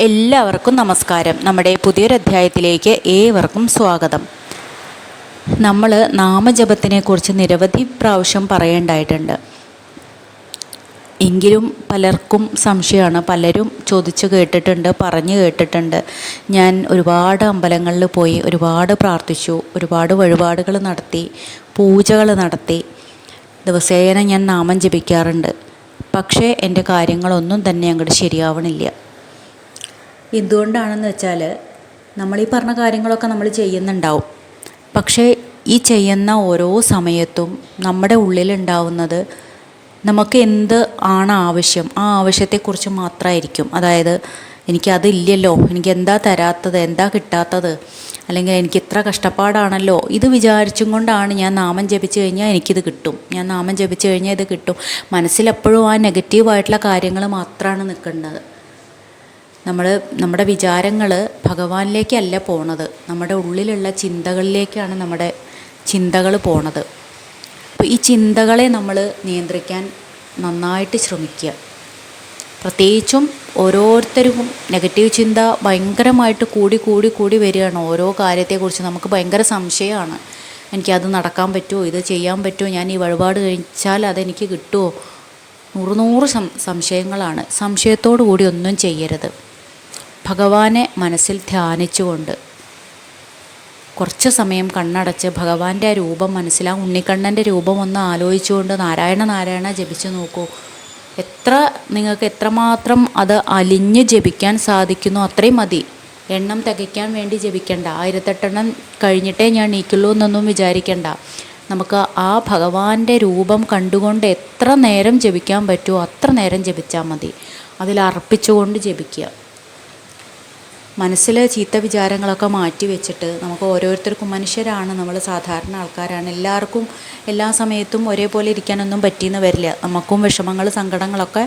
എല്ലാവർക്കും നമസ്കാരം. നമ്മുടെ പുതിയൊരു അധ്യായത്തിലേക്ക് ഏവർക്കും സ്വാഗതം. നമ്മൾ നാമജപത്തിനെക്കുറിച്ച് നിരവധി പ്രാവശ്യം പറയേണ്ടതായിട്ടുണ്ട്. എങ്കിലും പലർക്കും സംശയമാണ്. പലരും ചോദിച്ചു കേട്ടിട്ടുണ്ട്, പറഞ്ഞു കേട്ടിട്ടുണ്ട്. ഞാൻ ഒരുപാട് അമ്പലങ്ങളിൽ പോയി ഒരുപാട് പ്രാർത്ഥിച്ചു, ഒരുപാട് വഴിപാടുകൾ നടത്തി, പൂജകൾ നടത്തി, ദിവസേന ഞാൻ നാമം ജപിക്കാറുണ്ട്. പക്ഷേ എൻ്റെ കാര്യങ്ങളൊന്നും തന്നെ അങ്ങോട്ട് ശരിയാവണില്ല. എന്തുകൊണ്ടാണെന്ന് വെച്ചാൽ നമ്മൾ ഈ പറഞ്ഞ കാര്യങ്ങളൊക്കെ നമ്മൾ ചെയ്യുന്നുണ്ടാവും. പക്ഷേ ഈ ചെയ്യുന്ന ഓരോ സമയത്തും നമ്മുടെ ഉള്ളിലുണ്ടാവുന്നത് നമുക്ക് എന്ത് ആണ് ആവശ്യം, ആ ആവശ്യത്തെക്കുറിച്ച് മാത്രമായിരിക്കും. അതായത് എനിക്കതില്ലല്ലോ, എനിക്ക് എന്താ തരാത്തത്, എന്താ കിട്ടാത്തത്, അല്ലെങ്കിൽ എനിക്ക് ഇത്ര കഷ്ടപ്പാടാണല്ലോ, ഇത് വിചാരിച്ചും കൊണ്ടാണ് ഞാൻ നാമം ജപിച്ചു കഴിഞ്ഞാൽ എനിക്കിത് കിട്ടും, ഞാൻ നാമം ജപിച്ചു കഴിഞ്ഞാൽ ഇത് കിട്ടും. മനസ്സിലെപ്പോഴും ആ നെഗറ്റീവായിട്ടുള്ള കാര്യങ്ങൾ മാത്രമാണ് നിൽക്കുന്നത്. നമ്മുടെ വിചാരങ്ങൾ ഭഗവാനിലേക്കല്ല പോണത്, നമ്മുടെ ഉള്ളിലുള്ള ചിന്തകളിലേക്കാണ് നമ്മുടെ ചിന്തകൾ പോണത്. അപ്പോൾ ഈ ചിന്തകളെ നമ്മൾ നിയന്ത്രിക്കാൻ നന്നായിട്ട് ശ്രമിക്കുക. പ്രത്യേകിച്ചും ഓരോരുത്തരും നെഗറ്റീവ് ചിന്ത ഭയങ്കരമായിട്ട് കൂടി വരികയാണ്. ഓരോ കാര്യത്തെക്കുറിച്ച് നമുക്ക് ഭയങ്കര സംശയമാണ്. എനിക്കത് നടക്കാൻ പറ്റുമോ, ഇത് ചെയ്യാൻ പറ്റുമോ, ഞാൻ ഈ വഴിപാട് കഴിച്ചാൽ അതെനിക്ക് കിട്ടുമോ, നൂറ് സംശയങ്ങളാണ്. സംശയത്തോടു കൂടി ഒന്നും ചെയ്യരുത്. ഭഗവാനെ മനസ്സിൽ ധ്യാനിച്ചുകൊണ്ട് കുറച്ച് സമയം കണ്ണടച്ച് ഭഗവാന്റെ ആ രൂപം മനസ്സിലാവും. ഉണ്ണിക്കണ്ണൻ്റെ രൂപം ഒന്ന് ആലോചിച്ചുകൊണ്ട് നാരായണ ജപിച്ച് നോക്കൂ. നിങ്ങൾക്ക് എത്രമാത്രം അത് അലിഞ്ഞ് ജപിക്കാൻ സാധിക്കുന്നു അത്രയും മതി. എണ്ണം തികയ്ക്കാൻ വേണ്ടി ജപിക്കണ്ട. 1008 കഴിഞ്ഞിട്ടേ ഞാൻ നീക്കുള്ളൂ എന്നൊന്നും വിചാരിക്കണ്ട. നമുക്ക് ആ ഭഗവാന്റെ രൂപം കണ്ടുകൊണ്ട് എത്ര നേരം ജപിക്കാൻ പറ്റുമോ അത്ര നേരം ജപിച്ചാൽ മതി. അതിലർപ്പിച്ചുകൊണ്ട് ജപിക്കുക. മനസ്സിൽ ചീത്ത വിചാരങ്ങളൊക്കെ മാറ്റി വെച്ചിട്ട് നമുക്ക് ഓരോരുത്തർക്കും, മനുഷ്യരാണ് നമ്മൾ, സാധാരണ ആൾക്കാരാണ്, എല്ലാവർക്കും എല്ലാ സമയത്തും ഒരേപോലെ ഇരിക്കാനൊന്നും പറ്റിയെന്ന് വരില്ല. നമുക്കും വിഷമങ്ങൾ, സങ്കടങ്ങളൊക്കെ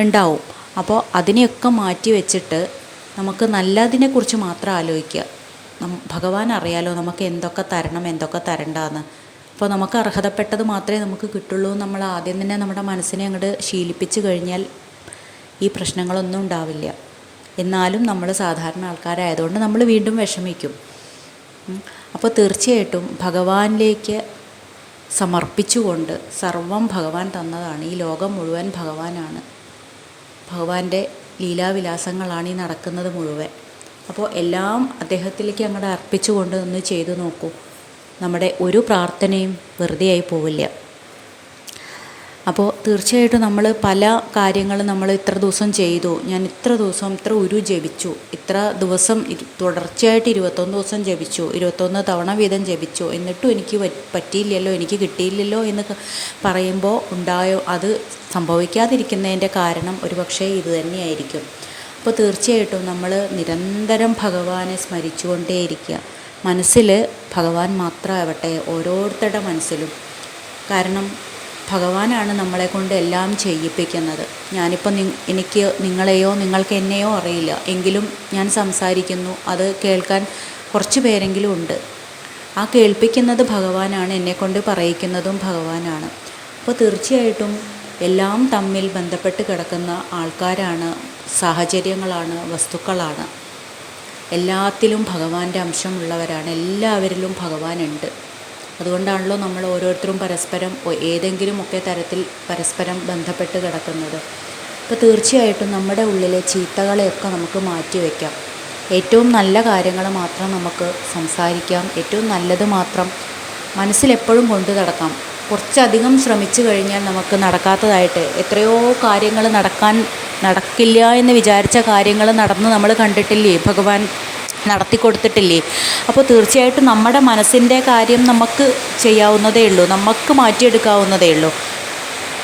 ഉണ്ടാവും. അപ്പോൾ അതിനെയൊക്കെ മാറ്റി വെച്ചിട്ട് നമുക്ക് നല്ലതിനെക്കുറിച്ച് മാത്രം ആലോചിക്കുക. ഭഗവാൻ അറിയാലോ നമുക്ക് എന്തൊക്കെ തരണം, എന്തൊക്കെ തരണ്ടാന്ന്. അപ്പോൾ നമുക്ക് അർഹതപ്പെട്ടത് മാത്രമേ നമുക്ക് കിട്ടുള്ളൂ. നമ്മൾ ആദ്യം തന്നെ നമ്മുടെ മനസ്സിനെ അങ്ങോട്ട് ശീലിപ്പിച്ച് കഴിഞ്ഞാൽ ഈ പ്രശ്നങ്ങളൊന്നും ഉണ്ടാവില്ല. എന്നാലും നമ്മൾ സാധാരണ ആൾക്കാരായതുകൊണ്ട് നമ്മൾ വീണ്ടും വിഷമിക്കും. അപ്പോൾ തീർച്ചയായിട്ടും ഭഗവാനിലേക്ക് സമർപ്പിച്ചുകൊണ്ട്, സർവം ഭഗവാൻ തന്നതാണ്, ഈ ലോകം മുഴുവൻ ഭഗവാനാണ്, ഭഗവാന്റെ ലീലാവിലാസങ്ങളാണ് ഈ നടക്കുന്നത് മുഴുവൻ. അപ്പോൾ എല്ലാം അദ്ദേഹത്തിലേക്ക് അങ്ങോട്ട് അർപ്പിച്ചുകൊണ്ട് ഒന്ന് ചെയ്തു നോക്കൂ. നമ്മുടെ ഒരു പ്രാർത്ഥനയും വെറുതെയായി പോവില്ല. അപ്പോൾ തീർച്ചയായിട്ടും നമ്മൾ പല കാര്യങ്ങളും നമ്മൾ ഇത്ര ദിവസം ചെയ്തു, ഞാൻ ഇത്ര ദിവസം ഇത്ര ജപിച്ചു, ഇത്ര ദിവസം തുടർച്ചയായിട്ട് 21 ദിവസം ജപിച്ചു, 21 തവണ വീതം ജപിച്ചു, എന്നിട്ടും എനിക്ക് പറ്റിയില്ലല്ലോ, എനിക്ക് കിട്ടിയില്ലല്ലോ എന്ന് പറയുമ്പോൾ അത് സംഭവിക്കാതിരിക്കുന്നതിൻ്റെ കാരണം ഒരുപക്ഷെ ഇത് തന്നെയായിരിക്കും. അപ്പോൾ തീർച്ചയായിട്ടും നമ്മൾ നിരന്തരം ഭഗവാനെ സ്മരിച്ചുകൊണ്ടേയിരിക്കുക. മനസ്സിൽ ഭഗവാൻ മാത്രമാവട്ടെ ഓരോരുത്തരുടെ മനസ്സിലും. കാരണം ഭഗവാനാണ് നമ്മളെ കൊണ്ട് എല്ലാം ചെയ്യിപ്പിക്കുന്നത്. ഞാനിപ്പോൾ എനിക്ക് നിങ്ങളെയോ നിങ്ങൾക്ക് എന്നെയോ അറിയില്ല, എങ്കിലും ഞാൻ സംസാരിക്കുന്നു, അത് കേൾക്കാൻ കുറച്ച് പേരെങ്കിലും ഉണ്ട്. ആ കേൾപ്പിക്കുന്നത് ഭഗവാനാണ്, എന്നെക്കൊണ്ട് പറയിക്കുന്നതും ഭഗവാനാണ്. അപ്പോൾ തീർച്ചയായിട്ടും എല്ലാം തമ്മിൽ ബന്ധപ്പെട്ട് കിടക്കുന്ന ആൾക്കാരാണ്, സാഹചര്യങ്ങളാണ്, വസ്തുക്കളാണ്. എല്ലാത്തിലും ഭഗവാന്റെ അംശമുള്ളവരാണ്, എല്ലാവരിലും ഭഗവാനുണ്ട്. അതുകൊണ്ടാണല്ലോ നമ്മൾ ഓരോരുത്തരും പരസ്പരം ഏതെങ്കിലുമൊക്കെ തരത്തിൽ പരസ്പരം ബന്ധപ്പെട്ട് കിടക്കുന്നത്. അപ്പോൾ തീർച്ചയായിട്ടും നമ്മുടെ ഉള്ളിലെ ചീത്തകളെയൊക്കെ നമുക്ക് മാറ്റിവെക്കാം. ഏറ്റവും നല്ല കാര്യങ്ങൾ മാത്രം നമുക്ക് സംസാരിക്കാം. ഏറ്റവും നല്ലത് മാത്രം മനസ്സിലെപ്പോഴും കൊണ്ടു നടക്കാം. കുറച്ചധികം ശ്രമിച്ചു കഴിഞ്ഞാൽ നമുക്ക് നടക്കാത്തതായിട്ട് എത്രയോ കാര്യങ്ങൾ നടക്കില്ല എന്ന് വിചാരിച്ച കാര്യങ്ങൾ നടന്ന് നമ്മൾ കണ്ടിട്ടില്ലേ, ഭഗവാൻ നടത്തി കൊടുത്തിട്ടില്ലേ. അപ്പോൾ തീർച്ചയായിട്ടും നമ്മുടെ മനസ്സിൻ്റെ കാര്യം നമുക്ക് ചെയ്യാവുന്നതേ ഉള്ളൂ, നമുക്ക് മാറ്റിയെടുക്കാവുന്നതേ ഉള്ളൂ.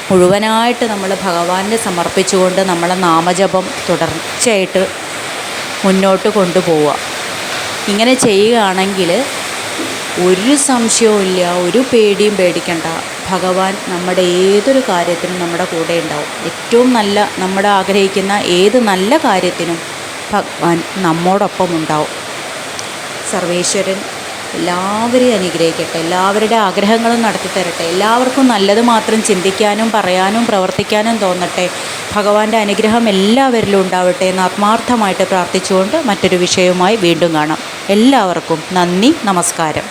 മുഴുവനായിട്ട് നമ്മൾ ഭഗവാനെ സമർപ്പിച്ചുകൊണ്ട് നമ്മളെ നാമജപം തുടർച്ചയായിട്ട് മുന്നോട്ട് കൊണ്ടുപോവുക. ഇങ്ങനെ ചെയ്യുകയാണെങ്കിൽ ഒരു സംശയവുമില്ല, ഒരു പേടിയും പേടിക്കണ്ട. ഭഗവാൻ നമ്മുടെ ഏതൊരു കാര്യത്തിനും നമ്മുടെ കൂടെ ഉണ്ടാവും. ഏറ്റവും നല്ല, നമ്മുടെ ആഗ്രഹിക്കുന്ന ഏത് നല്ല കാര്യത്തിനും ഭഗവാൻ നമ്മോടൊപ്പം ഉണ്ടാവും. സർവേശ്വരൻ എല്ലാവരെയും അനുഗ്രഹിക്കട്ടെ, എല്ലാവരുടെ ആഗ്രഹങ്ങളും നടത്തി തരട്ടെ, എല്ലാവർക്കും നല്ലത് മാത്രം ചിന്തിക്കാനും പറയാനും പ്രവർത്തിക്കാനും തോന്നട്ടെ. ഭഗവാന്റെ അനുഗ്രഹം എല്ലാവരിലും ഉണ്ടാവട്ടെ എന്ന് ആത്മാർത്ഥമായിട്ട് പ്രാർത്ഥിച്ചുകൊണ്ട് മറ്റൊരു വിഷയവുമായി വീണ്ടും കാണാം. എല്ലാവർക്കും നന്ദി, നമസ്കാരം.